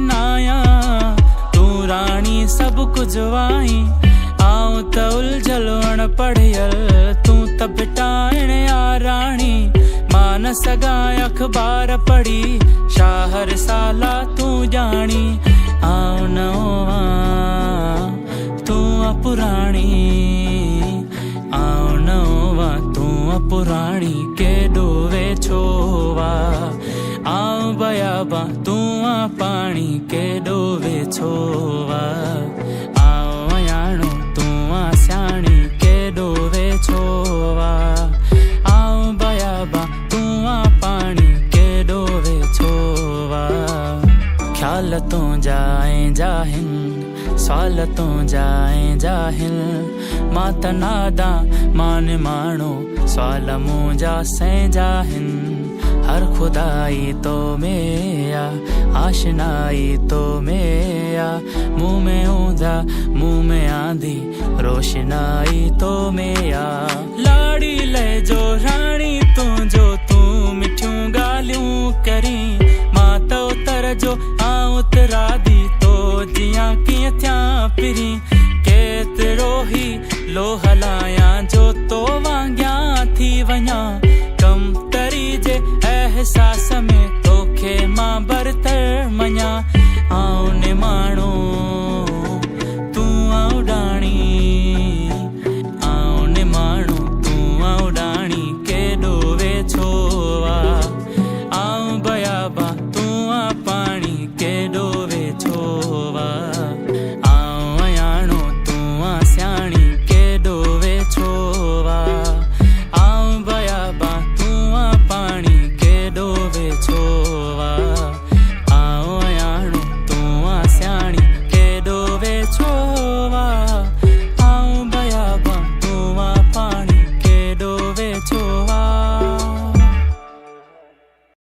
नाया तू राणी सब कुछ वाई आऊं त उलझल पढ़ियल तू त बिटाइण आ राणी मां न सघां अखबार पढ़ी शाहर साला तू जानी आऊं न तू पुराणी आऊं न तू पुराणी केॾो वेछो वा आऊं बयाबा तू पाणी केॾो वेछो वा आऊं अयाणो तू स्याणी केॾो वेछो वा आऊं बयाबा तू पाणी केॾो वेछो वा ख्याल तुंहिंजा ऐं जाहिन सवाल तुंहिंजा ऐं जाहिल मां त नादा मान माण्हू सवाल मुंहिंजा सैंजा आहिनि हर खुदाई तो में आ आशनाई तो में आ मुँह में ऊंधा मुँह में आंधी रोशनाई तो में आ लाड़ी ले जो राणी तुंहिंजो तू मिठियूं ॻाल्हियूं करी मां त उतर जो आऊं उतरा दी तो जियां कीअं थियां पिरी केतिरो ई लो हलायां जो तो वांगियां थी वञा कम तरी जे एहसास में तोखे मां बरतर मञा आऊं निमाणो